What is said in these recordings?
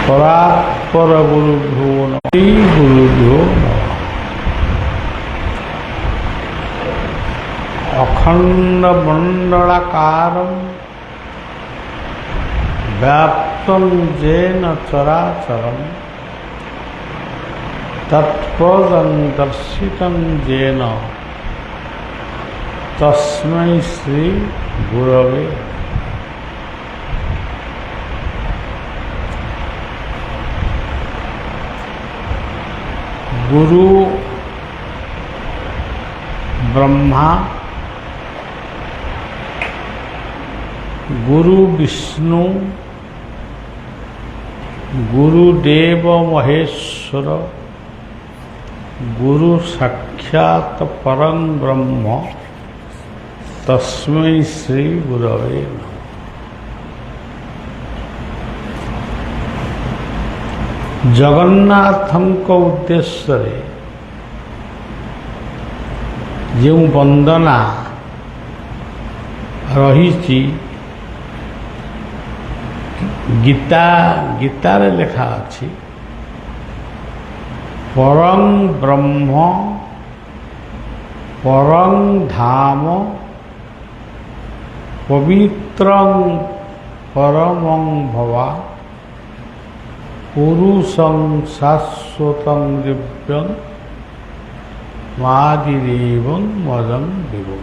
परात्पर गुरुभ्यो नमः। गुरुभ्यो नमः। अखंड मंडलाकारं व्याप्तं येन चराचरं तत्पदं दर्शितं येन तस्मै श्री गुरवे। गुरु ब्रह्मा, गुरु विष्णु, गुरुदेव महेश्वर, गुरु साक्षात् परं ब्रह्म तस्मै श्री गुरवे नमः। जगन्नाथଙ୍କ उद्देश्य जो वंदना रही गीतार लेखा अच्छी परं ब्रह्म परं धाम पवित्रं परमं भवा पुरुषं शाश्वतं दिव्यं मादिदेवं मदं विभुं।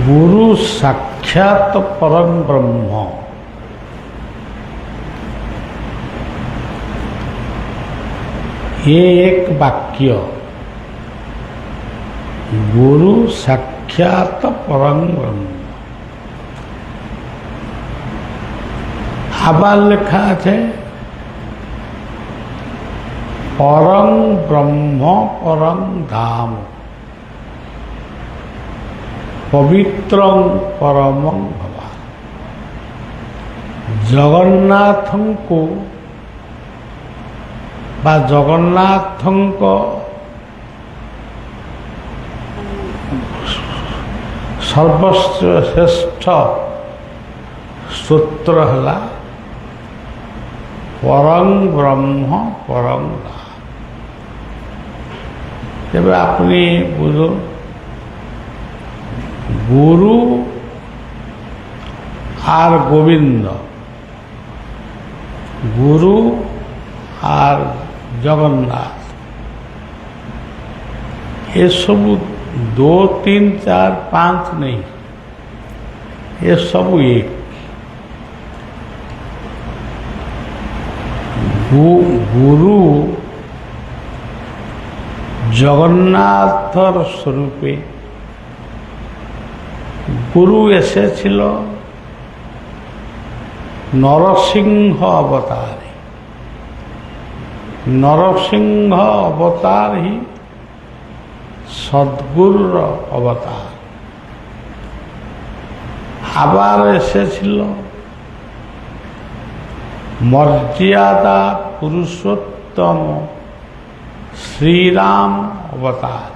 गुरु साक्षात परम ब्रह्म ये एक वाक्य, गुरु साक्षात परम ब्रह्म आबार लेखा है परं ब्रह्म परं धाम पवित्रं परमं भवा। जगन्नाथं को बा जगन्नाथं को सर्वश्रेष्ठ सूत्र है परं ब्रह्म परं धाम। जब आपने बुझो गुरु are Govind, Guru are Jagannath, ये सब 2 3 4 5 नहीं, ये सब एक। गुरु जगन्नाथर स्वरूपे गुरु एसे छिलो नरसिंह अवतार। नरसिंह अवतार ही सद्गुरुर अवतार। आबार एसे छिलो मर्यादा पुरुषोत्तम श्रीराम अवतार।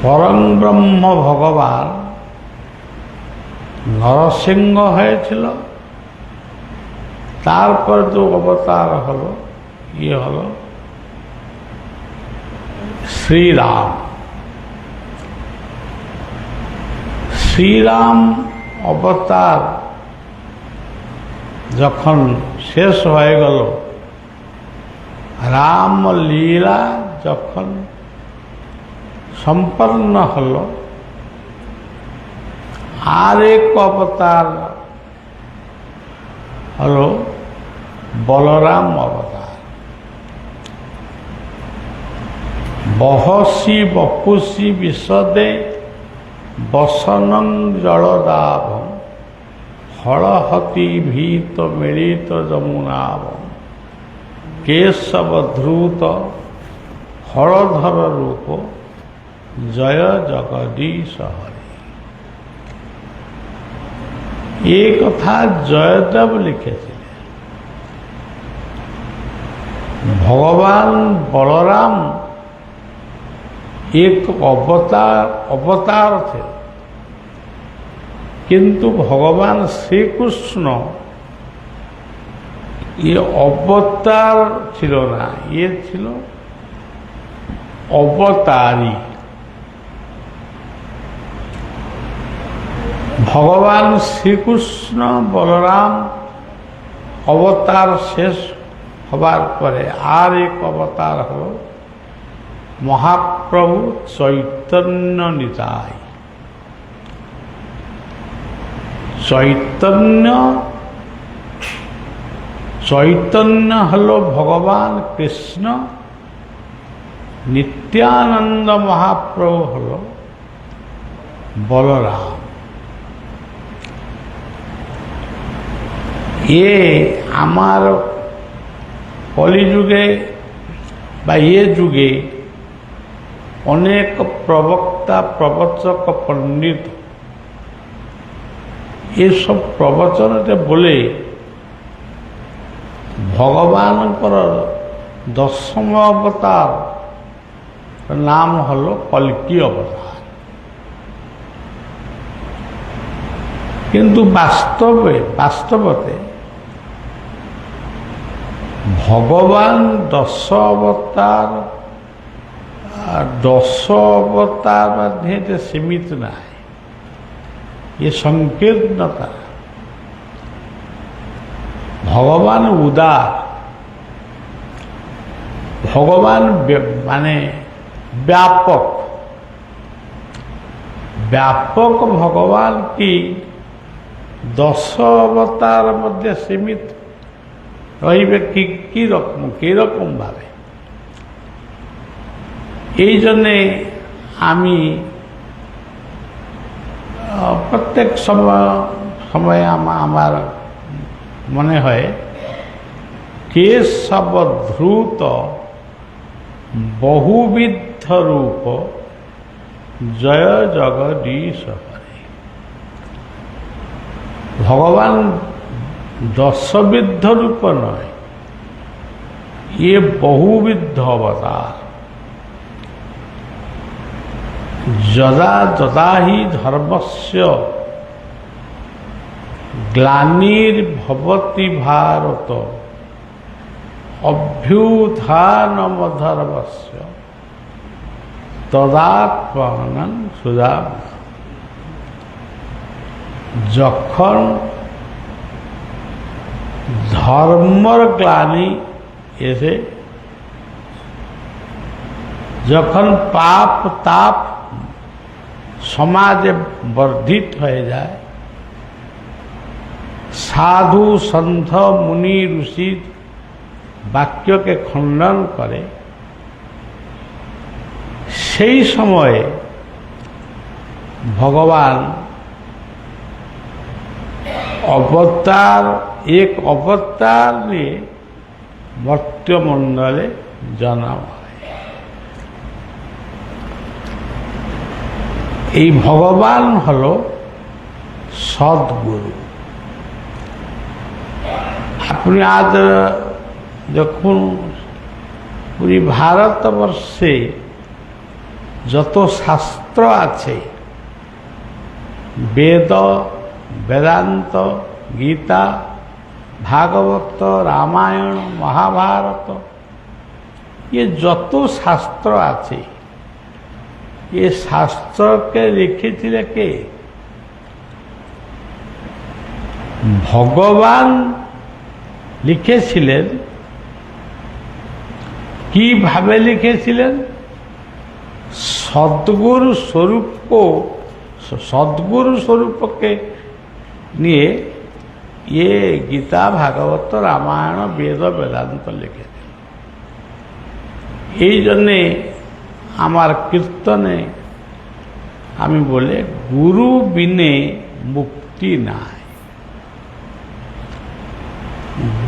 परम ब्रह्म भगवान नरसिंह हয়েছিল, तारपर जो अवतार हलो ये हलो श्रीराम। श्रीराम अवतार जखन शेष हो गल, राम लीला जखन संपन्न हलो, आर एक अवतार हलो बलराम अवतार। बहसी बपुसी विशदे वसनं जलदाभं हलहति भीत मिलित जमुनाभं केशव ध्रुत हलधर रूप जय जगदीश हरि। ये कथा जयदेव लिखे। भगवान बलराम एक अवतार थे। কিন্তু ভগবান শ্রীকৃষ্ণ অবতার ছিল না, ছিল অবতারী। ভগবান শ্রীকৃষ্ণ বলরাম অবতার শেষ হবার পরে আর এক অবতার হল মহাপ্রভু চৈতন্য নিতাই। চৈতন্য হল ভগবান কৃষ্ণ, নিত্যানন্দ মহাপ্রভু হল বলরাম। আমার কলিযুগে বা যুগে অনেক প্রবক্তা প্রবচক পণ্ডিত এসব প্রবচনতে বলে ভগবানଙ୍କର দশম অবতার নাম হল কল্কি অবতার। কিন্তু বাস্তবতে ভগবান দশ অবতার মধ্যে সীমিত নাই, এ সংকীর্ণতা। ভগবান উদার, ভগবান মানে ব্যাপক। ভগবান কি দশ অবতার মধ্যে সীমিত রহিবে কিরকম ভাবে? এই জন্যে আমি প্রত্যেক সময় আমার মনে হয় কেশবধৃত বহুবিধ রূপ জয় জগদীশ হরে। ভগবান দশবিধ রূপ নয়, ये बहुविध अवतार। यदा यदा हि धर्मस्य ग्लानिर्भवति भारत अभ्युत्थानमधर्मस्य तदात्मानं सुधारणामि। যখন ধর্মর গ্লানি এসে, যখন পাপ তাপ সমাজে বর্ধিত হয়ে যায়, সাধু সন্থ মুনি ঋষি বাক্যকে খণ্ডন করে, সেই সময়ে ভগবান एक अवतार নিয়ে মর্ত্যমণ্ডলে জন্ম হয়। এই ভগবান হল সদ্গুরু। আপনি আজ যখন পুরী ভারতবর্ষে যত শাস্ত্র আছে, বেদ, বেদান্ত, গীতা, ভাগবত, রামায়ণ, মহাভারত, ये যত শাস্ত্র আছে, ये শাস্ত্রকে লিখেছিলেন কে? ভগবান লিখেছিলেন। কিভাবে লিখেছিলেন? সদ্গুরু স্বরূপকে নিয়ে ये গীতা, ভাগবত, রামায়ণ, বেদ, বেদান্ত লিখেছেন। এই জন্যে আমার কীর্তনে আমি বলে, গুরু বিনে মুক্তি নাই।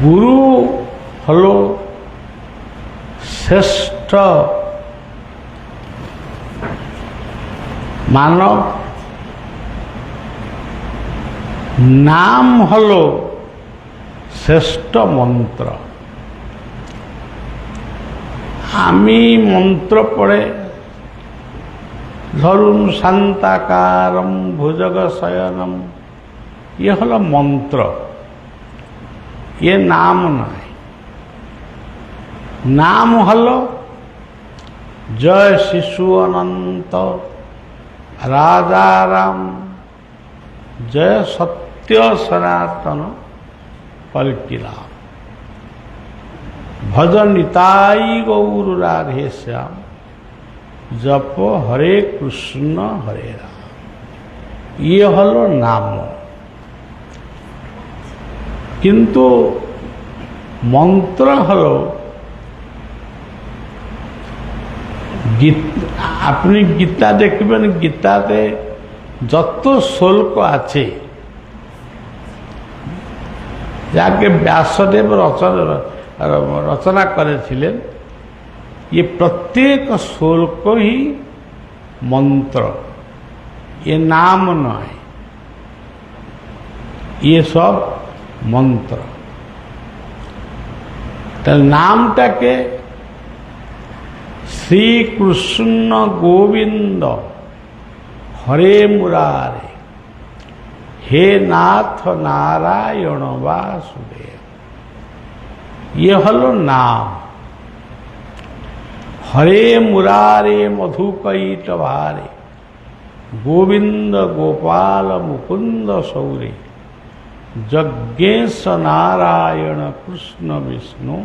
গুরু হল শ্রেষ্ঠ মানব, নাম হল শ্রেষ্ঠ মন্ত্র। আমি মন্ত্র পড়ে, ধরুন শান্তাকারম ভুজগ শয়নম ये हलो मंत्र, ये नाम नय। नाम हलो जय शिशु अनंत राजा राम, जय सत्य सनातन कल्कि राम, भज निताई गौर राधे श्याम, जप हरे कृष्ण हरे राम। ये हलो नाम। किंतु मंत्र हलो अपनी गीता देखबेन, गीताते যত শ্লোক আছে যাকে व्यासदेव रचना करेছিলেন, ये प्रत्येक श्लोक ही मंत्र, ये नाम नय, ये सब मंत्र। तो नामटा के श्री कृष्ण गोविंद हरे मुरारे, हे नाथ नारायण वासुदेव, ये हलो नाम। हरे मुरारे मधुकैटभारे, गोविंद गोपाल मुकुंद सौरे, जज्ञेश नारायण कृष्ण विष्णु,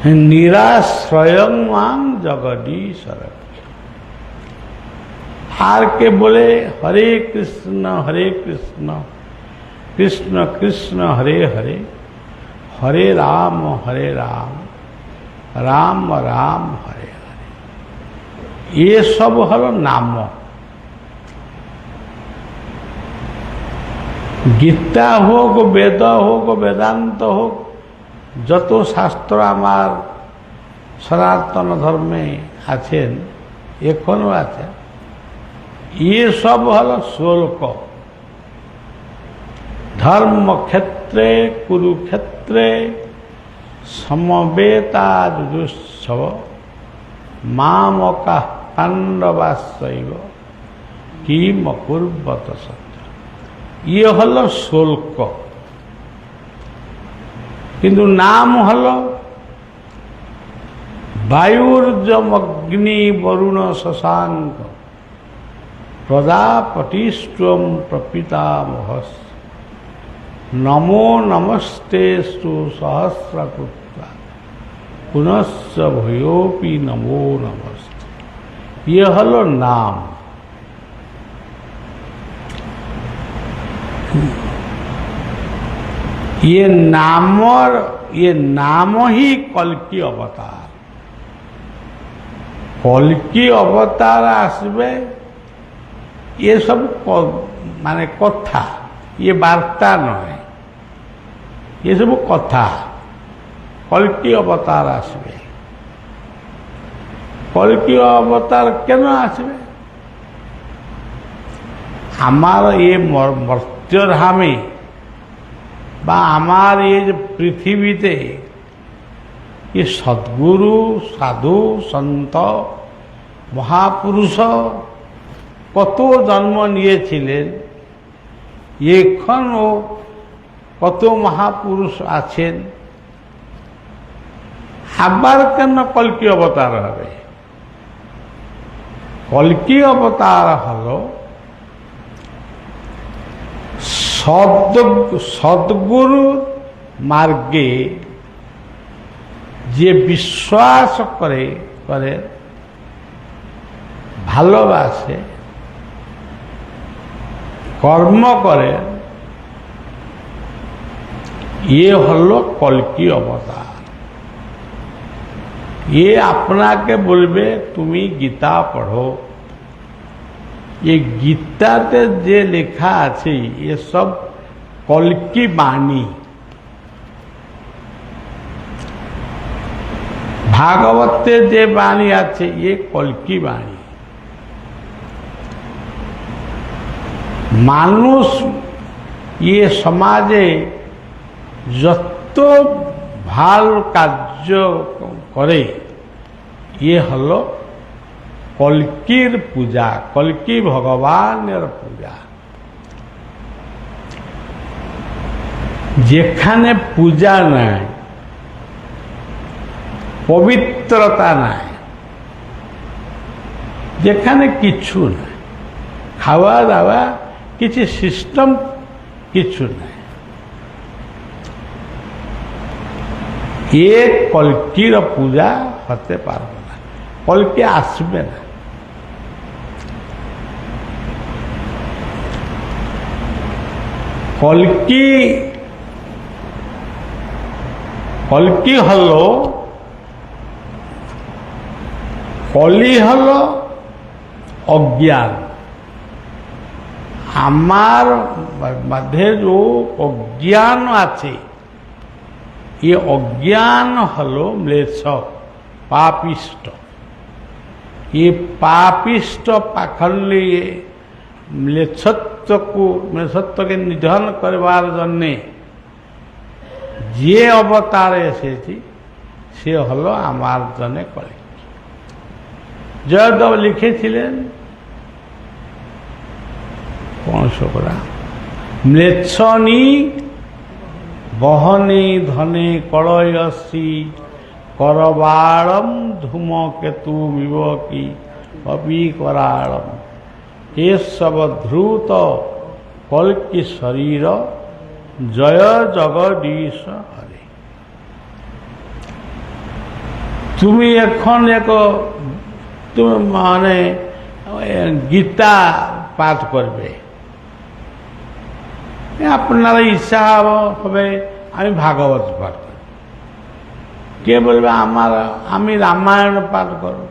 निराश्रयं मां जगदीश रक्ष। हार के बोले हरे कृष्ण कृष्ण कृष्ण हरे हरे, हरे राम राम राम हरे हरे। ये सब हलो नाम। गीता होक, वेद होक, वेदांत होक, যত শাস্ত্র আমার সনাতন ধর্মে আছেন, এখনো আছে, ये सब हल श्लोक। धर्म क्षेत्रे कुरुक्षेत्रे समवेताजुजुत्सव, मामका पांडवाश्चैव किम कुर्वत सत्य। ये हल श्लोक। किंतु नाम हलो वायुर्जम अग्नि वरुण शशांक, प्रजापतिस्त्वं प्रपितामहस्, नमो नमस्तेस्तु सहस्रकृत्वा पुनश्च भूयोऽपि नमो नमस्ते। ये हलो नाम। ये नाम ही कल्कि अवतार। कल्कि अवतार आसबे, ये सब माने कथा, ये वार्ता नहे, ये सब कथा। कल्कि अवतार आसबे। कल्कि अवतार केन आसबे? आमार ये मर्त्यधामे बा आमार ये पृथ्वीते ये सद्गुरु साधु सन्त महापुरुष कत जन्म निয়েছিলেন, एखनो कत महापुरुष आছেন, आबार केन कल्कि अवतार हबे? कल्कि अवतार हलो सद्गुरु मार्गे जे विश्वास करे भालोबासे कर्म करे, ये हलो कल्कि अवतार। ये अपना के बोलबे तुमी गीता पढ़ो, ये गीताते जे लिखा आछे ये सब कल्कि बाणी। भागवते जे बाणी आछे ये कल्कि बाणी। मानुष ये समाजे जत्तो भाल कार्य करे, ये हलो कल्किर पूजा, कल्कि भगवान पूजा। যেখানে পূজা নাই, পবিত্রতা নাই, যেখানে কিছু নাই, খাওয়া দাওয়া কিছু সিস্টেম কিছু নাই, এ কল্কির পূজা হতে পারবে না, কল্কি আসবে না। কল্কি হলো, কলি হলো অজ্ঞান। আমার মধ্যে যে অজ্ঞান আছে, ये अज्ञान हलो म्लेच्छ पापिष्ट। ये पापिष्ट पाखंडी म्लेच्छत्व के निधन करवार जन्ने जे अवतार एसेछि से हलो आमार जने कलिक। जयदेव लिखेছিলেন কোন শোকরা, म्लेच्छनी बहने धने कलयसी करबाड़म धूमकेतु विवकी अभी कराड़म केशव ध्रुत कल्कि शरीर जय जगदीश हरे। তুমি এখন এক তুমি মানে গীতা পাঠ করবে, আপনারা ইচ্ছা হবে আমি ভাগবত পাঠ করব, কে বলবে আমি রামায়ণ পাঠ করব।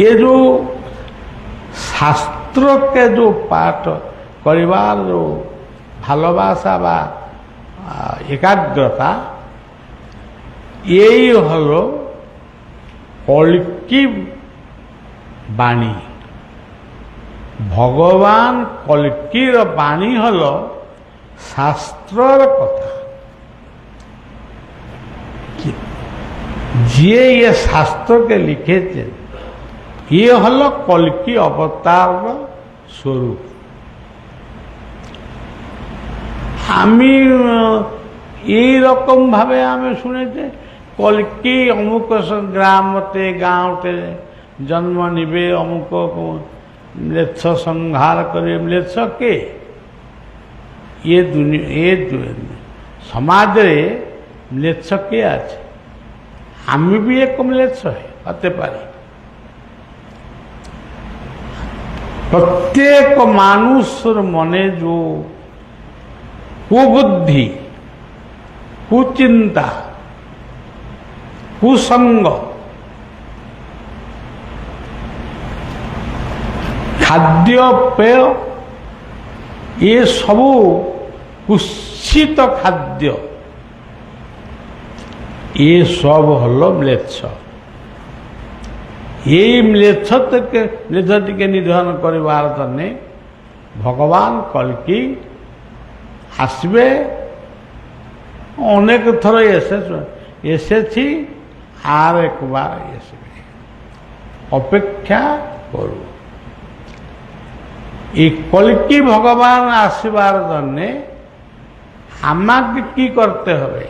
ये जो शास्त्र के जो पाठ करिवार जो भालोबासा बा एकाग्रता, यही हलो कल्कि बाणी। भगवान कल्किर बाणी हलो शास्त्रर कथा। जे ये शास्त्र के लिखे ये हलो कल्कि अवतार स्वरूप। आमी এই রকম ভাবে আমি শুনেছি কল্কি অমুক গ্রামতে গাঁওতে জন্ম নিবে, অমুক म्लेच्छ संहार करे। म्लेच्छ के ये समाज रे म्लेच्छ के आछे, आमी भी एक म्लेच्छ होते पारी। प्रत्येक मानुषर मने जो कुबुद्धि, कुचिंता, कुसंग, खाद्य पेय, ये सबू कुत्सित खाद्य, ये सब हलो म्लेच्छ। यही म्लेच्छत्व के निधन करिवार जन्ने भगवान कल्कि आसबे। अनेक थर एसेछि आर एक बार आसबे, अपेक्षा करू। এই কল্কি ভগবান আসিবার জন্যে আমাকে কি করতে হবে?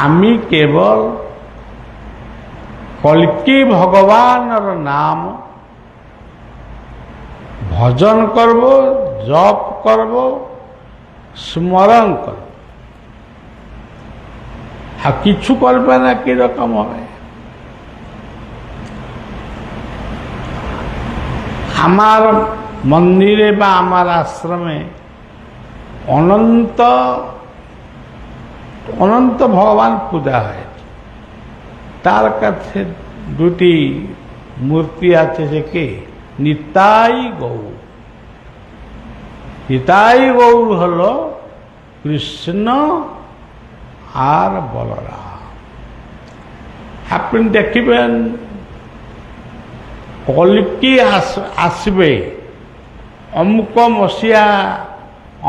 আমি কেবল কল্কি ভগবানের নাম ভজন করব, জপ করব, স্মরণ করব, আর কিছু করবে না। কিরকম হবে? আমার মন্দিরে বা আমার আশ্রমে অনন্ত অনন্ত ভগবান পূজা হয়। তার কাছে দুটি মূর্তি আছে, সে কে? নিতাই গৌর। নিতাই গৌর হলো কৃষ্ণ আর বলরাম। আপনি দেখিবেন কল্কি আসবে অমুক মସିହା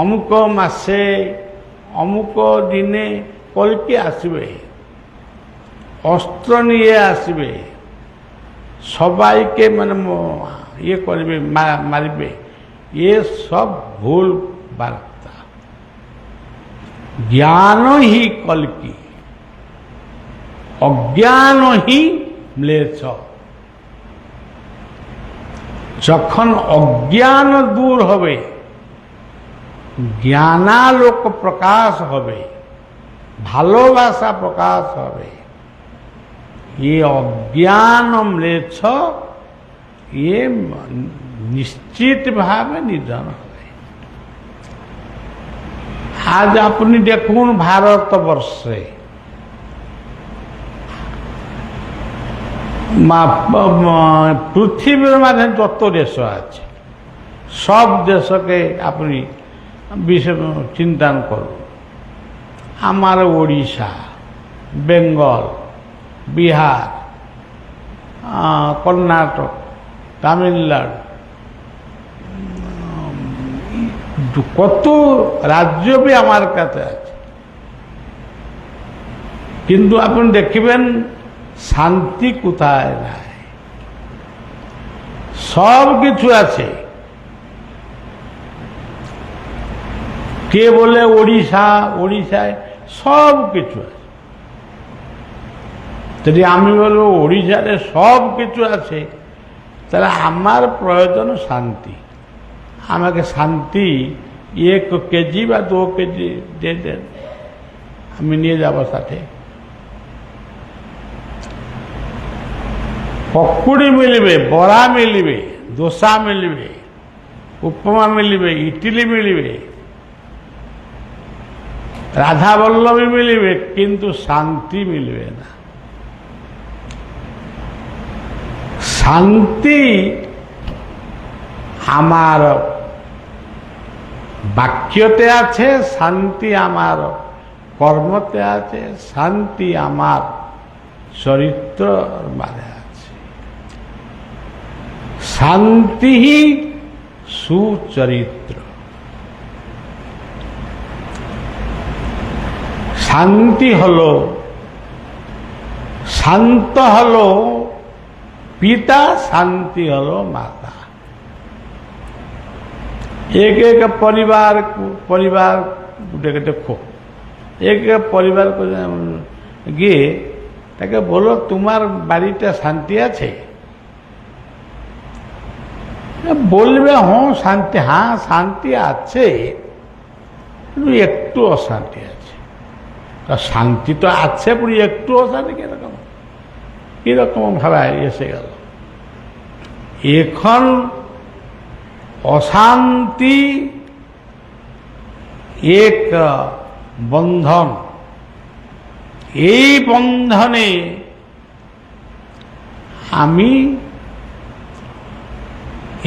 অমুক মাসে অমুক দিনে কল্কি আসবে, অস্ত্র নিয়ে আসবে, সবাইকে মানে ইয়ে করবে, মারবে। ये सब भूल वार्ता। ज्ञान ही कल्कि, अज्ञान ही म्लेच्छ। যখন অজ্ঞান দূর হবে, জ্ঞানালোক প্রকাশ হবে, ভালোবাসা প্রকাশ হবে, ये अज्ञान म्लेच्छ ये निश्चित भावे निधन হবে। আজ আপনি দেখুন ভারতবর্ষে পৃথিবীর মাঝে যত দেশ আছে সব দেশকে আপনি চিন্তা করুন। আমার ওড়িশা, বেঙ্গল, বিহার, কর্ণাটক, তামিলনাড়ু, কত রাজ্য भी আমার কাছে আছে, কিন্তু আপনি দেখবেন শান্তি কোথায় নাই। সব কিছু আছে, কে বলে ওড়িশায় সব কিছু আছে, যদি আমি বলবো ওড়িশাতে সব কিছু আছে, তাহলে আমার প্রয়োজন শান্তি। আমাকে শান্তি 1 কেজি বা 2 কেজি দিয়ে দেন, আমি নিয়ে যাব সাথে। পকুড়ি মিলবে, বড়া মিলবে, দোসা মিলবে, উপমা মিলবে, ইডলি মিলবে, রাধা বল্লভী মিলবে, কিন্তু শান্তি মিলবে না। শান্তি আমার বাক্যতে আছে, শান্তি আমার কর্মতে আছে, শান্তি আমার চরিত্রের মাঝে আছে। শান্তি হি সুচরিত্র। শান্তি হলো, শান্ত হলো পিতা, শান্তি হলো माता। एक एक परिवार देखो, एक एक परिवार को গিয়ে তাকে বলো তোমার বাড়িতে শান্তি আছে, বলবে হ্যাঁ শান্তি, হ্যাঁ শান্তি আছে, কিন্তু একটু অশান্তি আছে। শান্তি তো আছে, পুরো একটু অশান্তি কিরকম কিরকম ভাবে এসে গেল। এখন অশান্তি এক বন্ধন, এই বন্ধনে আমি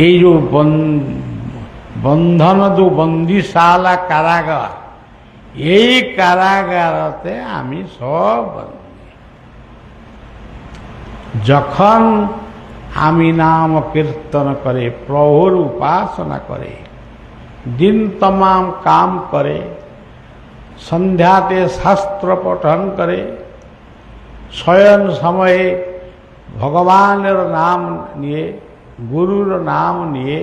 এই যে বন্ধন जो বন্দিশালা কারাগার, এই কারাগারতে আমি সব বন্দী। যখন আমি নাম কীর্তন করে, প্রভুর উপাসনা করে, দিন तमाम কাম করে, সন্ধ্যাতে শাস্ত্র পঠন করে, শয়ন সময়ে ভগবানের নাম নিয়ে, গুরুর নাম নিয়ে,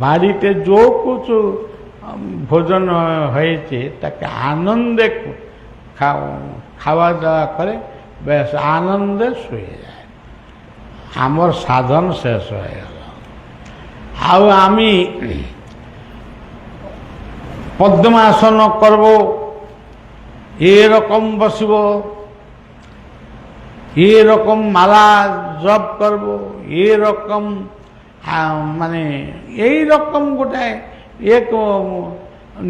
বাড়িতে जो कुछ ভোজন হয়েছে তাকে আনন্দে খাওয়া দাওয়া করে, বেশ আনন্দে শুয়ে যায়। আমার সাধন শেষ হয়ে গেল। ଆଉ আমি পদ্মাসন করব, এরকম বসব, এরকম মালা জপ করব, এরকম মানে এইরকম গোটায় এক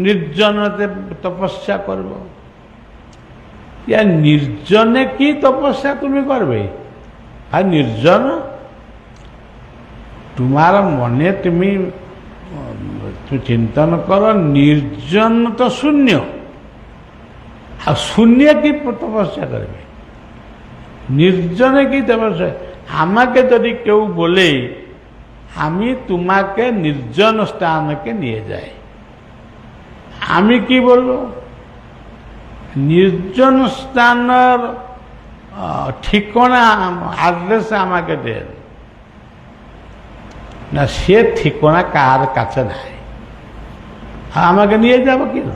নির্জনতে তপস্যা করব। ইয়া নির্জনে কি তপস্যা তুমি করবে? আর নির্জন তোমার মনে তুমি চিন্তন করো, নির্জন তো শূন্য, আর শূন্য কি তপস্যা করবে? নির্জনে কি তপস্যা? আমাকে যদি কেউ বলে আমি তোমাকে নির্জন স্থানকে নিয়ে যাই, আমি কি বলবো? নির্জন স্থানের ঠিকানা, অ্যাড্রেস আমাকে দেন। না সে ঠিকানা কার কাছে নাই, আমাকে নিয়ে যাব কেন?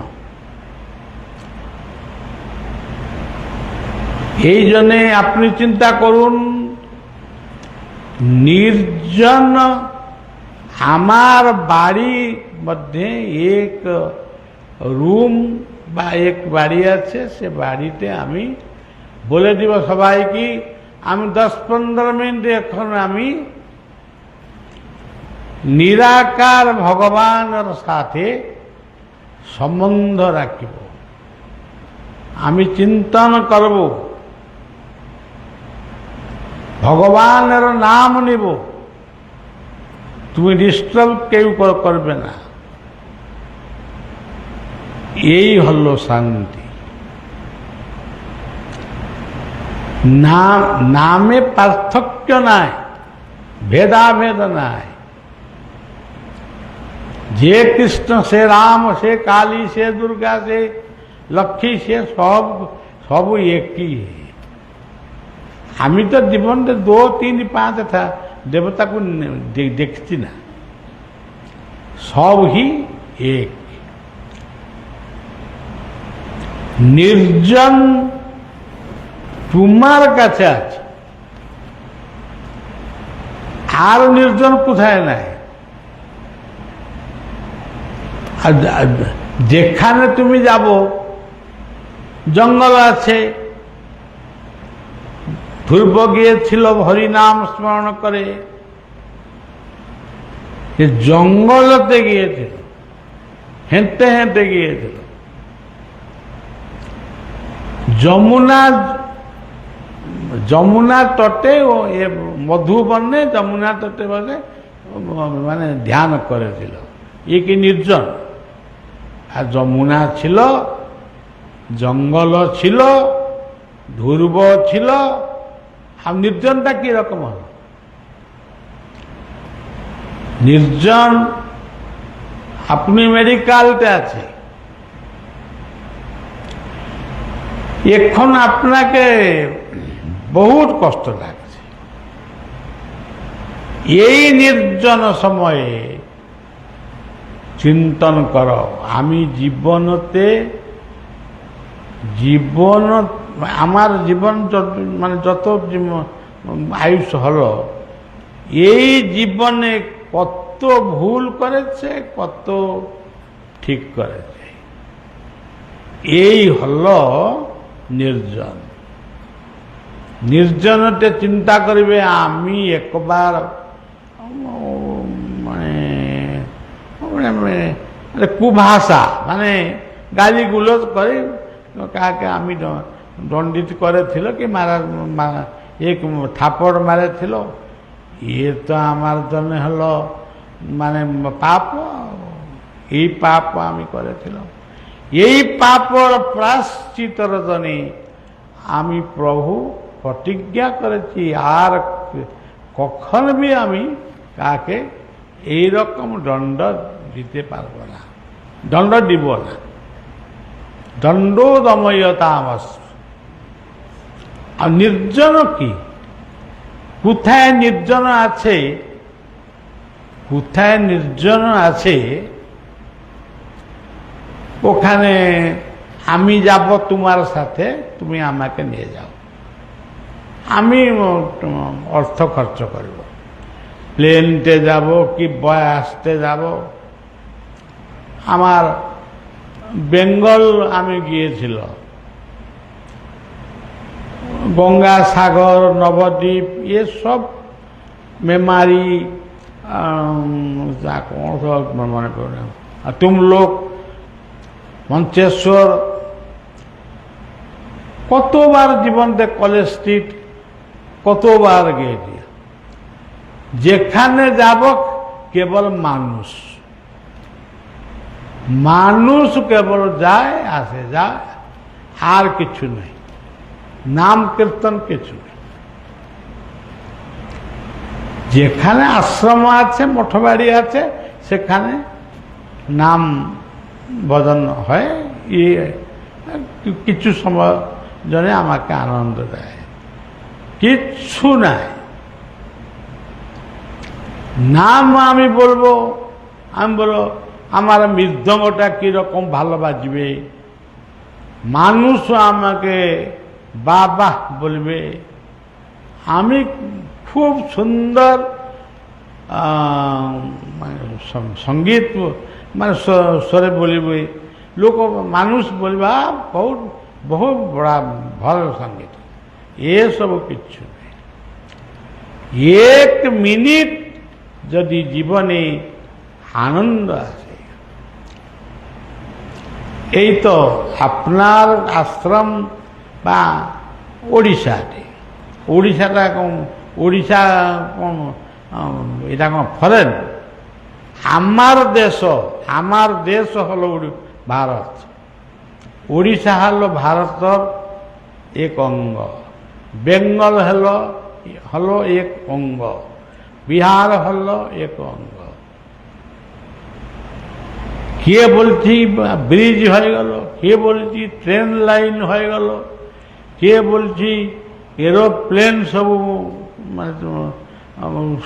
এই জন্যে আপনি চিন্তা করুন, নির্জন আমার বাড়ির মধ্যে এক রুম বা এক বাড়ি আছে, সে বাড়িতে আমি বলে দিব সবাইকে আমি 10-15 মিনিট এখন আমি নিরাকার ভগবানের সাথে সম্বন্ধ রাখিব, আমি চিন্তন করব, ভগবানের নাম নিব, তুমি ডিস্টার্ব কেউ করবে না। এই হলো শান্তি। নামে পার্থক্য নাই, ভেদাভেদ নাই। যে কৃষ্ণ সে রাম, সে কালী, সে দুর্গা, সে লক্ষ্মী, সে সব একই। আমি তো জীবনে 2, 3, 5 देवता को देखती ना, सब ही एक। निर्जन तुम्हार काছে আছে, আর নির্জন কোথায় নাই। যেখানে তুমি যাব জঙ্গল আছে, ধ্রুব গিয়েছিল হরিনাম স্মরণ করে, সে জঙ্গলতে গিয়েছিল, হেঁটে হেঁটে গিয়েছিল। যমুনা তটে ও মধুবনে যমুনা তটে বসে মানে ধ্যান করেছিল। এ কি নির্জন? আর যমুনা ছিল, জঙ্গল ছিল, ধ্রুব ছিল। আর নির্জনটা কি রকম হল? নির্জন আপনি মেডিকেলতে আছে, এখন আপনাকে বহুত কষ্ট লাগছে। এই নির্জন সময়ে চিন্তন কর, আমি আমার জীবন মানে যত আয়ুষ হলো, এই জীবনে কত ভুল করেছে, কত ঠিক করেছে। এই হলো নির্জন। নির্জনতে চিন্তা করবে আমি একবার মানে কুভাষা মানে গালিগুলো করে কাকে আমি দণ্ডিত করেছিল কি এক থাপড় মারেছিল, ইয়ে তো আমার জন্য হলো মানে পাপ। এই পাপ আমি করেছিলাম, এই পাপর প্রায়শ্চিত্তর জন্য আমি প্রভু প্রতিজ্ঞা করেছি আর কখন भी আমি কাকে এইরকম দণ্ড দিতে পারবো না, দণ্ড দিব না। দণ্ড দময়তা আমার। আর নির্জন কি? কোথায় নির্জন আছে, কোথায় নির্জন আছে ওখানে আমি যাব তোমার সাথে, তুমি আমাকে নিয়ে যাও, আমি অর্থ খরচ করব, প্লেনতে যাব কি বাসতে যাব। আমার বেঙ্গল আমি গিয়েছিল, গঙ্গাসাগর, নবদ্বীপ, ये सब मेमारी कौन सा मने पड़े, तुम लोग মঞ্চেশ্বর, কতবার জীবনতে কলেজ স্ট্রিট কতবার গিয়েছি। যেখানে যাব কেবল মানুষ, মানুষ কেবল যায় আসে যায়, আর কিছু নেই, নাম কীর্তন কিছু নেই। যেখানে আশ্রম আছে, মঠবাড়ি আছে, সেখানে নাম ভজন হয়, কিছু সময় জন্য আমাকে আনন্দ দেয়, কিচ্ছু নাই। নাম আমি বলবো, আমি বলবো আমার মৃদঙ্গটা কিরকম ভালো বাজবে, মানুষও আমাকে বাবা বলবে, আমি খুব সুন্দর সঙ্গীত মানে স্বরে বলিবে, লোক মানুষ বলবা বহুত বহু বড় ভাল সঙ্গীত। এসব কিছু নেই। এক মিনিট যদি জীবনে আনন্দ আছে, এই তো আপনার আশ্রম বা ওড়িশাতে, ওড়িশাটা ওড়িশা এটা কোন ফরেন, আমার দেশ হলো ভারত, ওড়িশা হলো ভারতর এক অঙ্গ, বেঙ্গল হলো এক অঙ্গ, বিহার হলো এক অঙ্গ। কে বলছি ব্রিজ হয়ে গেল, কে বলছি ট্রেন লাইন হয়ে গেল, কে বলছি এরোপ্লেন সব মানে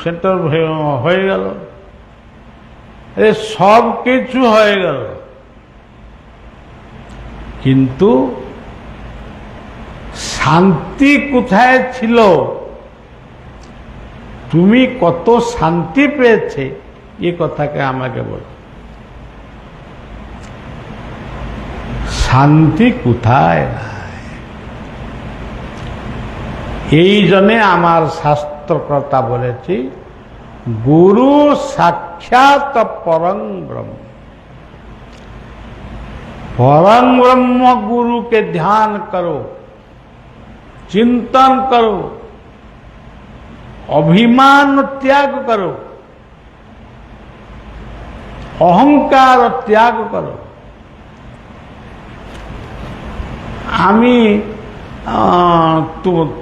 সেন্টার হয়ে গেল, সব কিছু হয়ে গেল, কিন্তু শান্তি কোথায় ছিল? তুমি কত শান্তি পেয়েছে এ কথাকে আমাকে বল। শান্তি কোথায় নাই। এই জন্যে আমার শাস্ত্রকর্তা বলেছি, গুরু সাক্ষাৎ পরং ব্রহ্ম। परम ब्रह्म गुरु के ध्यान करो, चिंतन करो, अभिमान त्याग करो, अहंकार त्याग करो। আমি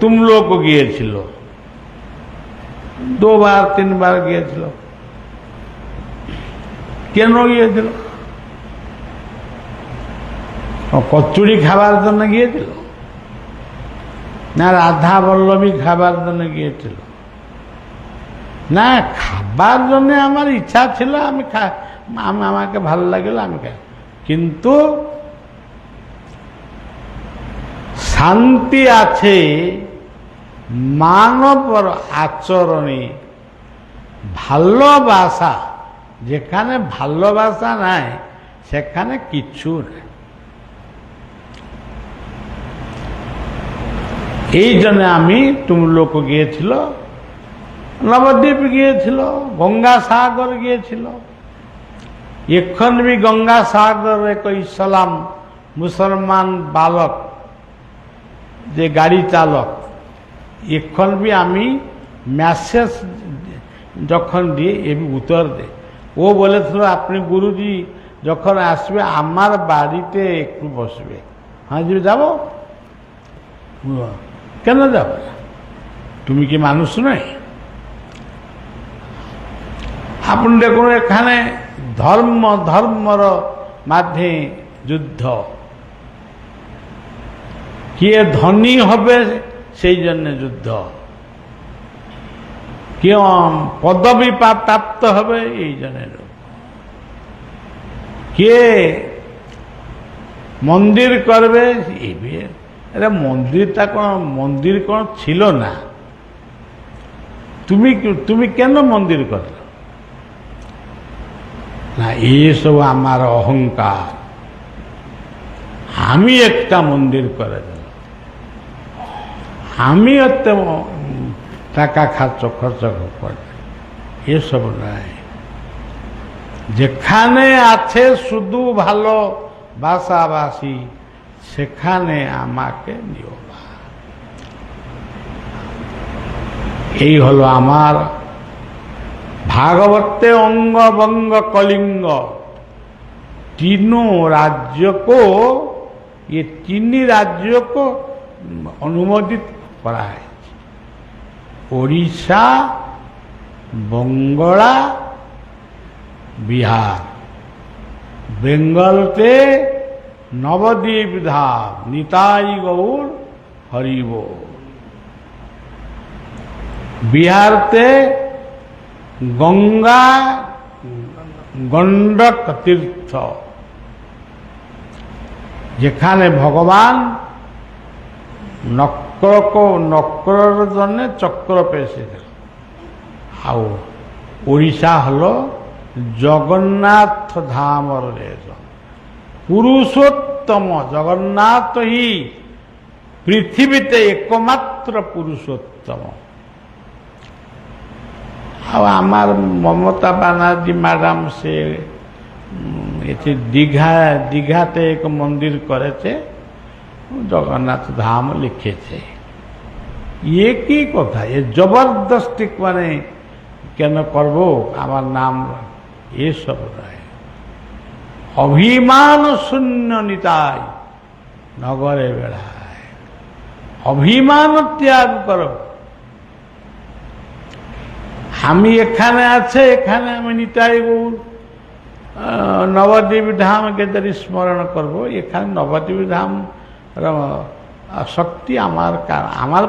तुम लोग গিয়েছিল, 2 বার 3 বার গিয়েছিল। কেন গিয়েছিল? কচুরি খাবার জন্য গিয়েছিল না রাধা বল্লভী খাবার জন্য গিয়েছিল? না, খাবার জন্য আমার ইচ্ছা ছিল, আমাকে ভালো লাগলো আমি খাই। কিন্তু শান্তি আছে মানবর আচরণে, ভালোবাসা। যেখানে ভালোবাসা নাই সেখানে কিছু নাই। এই জন্য আমি তুমলোক গিয়েছিল, নবদ্বীপ গিয়েছিল, গঙ্গাসাগর গিয়েছিল। এখন भी গঙ্গাসাগর এক ইসলাম মুসলমান বালক যে গাড়ি চালক, এখন भी আমি মেসেজ যখন দিই এবি উত্তর দেয়। ও বলেছিল আপনি গুরুজি যখন আসবে আমার বাড়িতে একটু বসবে। হ্যাঁ জি যাব। কেন যাবে? তুমি কি মানুষ নয়? আপনি দেখুন এখানে ধর্মর মাঝে যুদ্ধ, কে ধনী হবে সেই জন্য যুদ্ধ, কে পদবী প্রাপ্ত হবে এই জন্য, কে মন্দির করবে এই বিয়ে। মন্দির কোন ছিল না। তুমি কেন মন্দির করলে না? এইসব আমার অহংকার। আমি একটা মন্দির করে দিলাম, আমি এত টাকা খরচ করে, এসব নাই। যেখানে আছে শুধু ভালো ভাষাভাষী সেখানে আমাকে নিও। এই হলো আমার भागवते अंग बंग कलिंग तीनों राज्य को, ये तीन राज्यों को अनुमोदित करा है। ओडिशा, बंगला, बिहार, बेंगल ते नवद्वीप धाम, निताई गौर हरिबो। बिहार ते গঙ্গা গণ্ডক তীর্থ, যেখানে ভগবান নক্রর জন্য চক্র পেয়েছিলেন। ଆଉ ଓଡ଼ିଶା হল জগন্নাথ ধামর দেশ। পুরুষোত্তম জগন্নাথ হি পৃথিবীতে একমাত্র পুরুষোত্তম। ଆଉ আমার মমতা ব্যানার্জি ম্যাডাম সে এটি দীঘাতে এক মন্দির করেছে, জগন্নাথ ধাম লিখেছে। ইয়ে কি কথা, এ জবরদস্তি মানে কেন করব আমার নাম এসব নয়। অভিমান শূন্য নিতাই নগরে বেড়ায়, অভিমান ত্যাগ করো। আমি এখানে আছে, এখানে আমি নিতাই গৌর নবদ্বীপ ধামকে যদি স্মরণ করব, এখানে নবদ্বীপ ধাম শক্তি আমার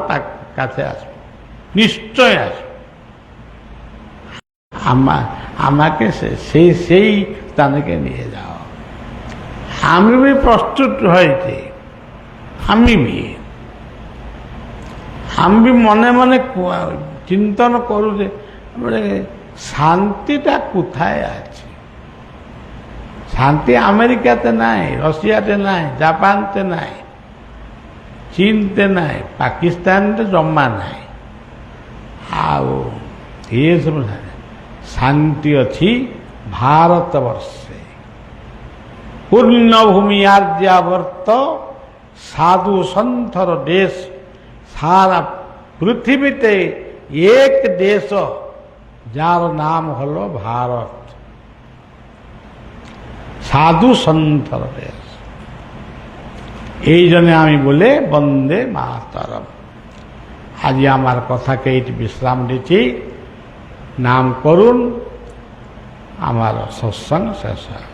কাছে আসবে, নিশ্চয় আসবে। আমাকে সেই স্থানকে নিয়ে যাও। আমি প্রস্তুত হয়েছি, আমি মনে মনে চিন্তন করু যে শান্তিটা কোথায় আছে। শান্তি আমেরিকাতে নাই, রশিয়াতে নাই, জাপানতে নাই, চীনতে নাই, পাকিস্ତାନରେ জମା ନାହିଁ। ଆଉ ଏସବୁ ଶାନ୍ତି ଅଛି ଭାରତବର୍ଷେ। ପୂର୍ଣ୍ଣଭୂମି ଆର୍ଯ୍ୟାବର୍ତ ସାଧୁ সন্থর দেশ। সারা পৃথিবীতে এক দেশ যার নাম হলো ভারত, সাধু সন্থর দেশ। এই জন্য আমি বলে বন্দে মাতরম। আজি আমার কথাকে এইটি বিশ্রাম দিচ্ছি। নাম করুন, আমার সৎসঙ্গ শেষ হয়।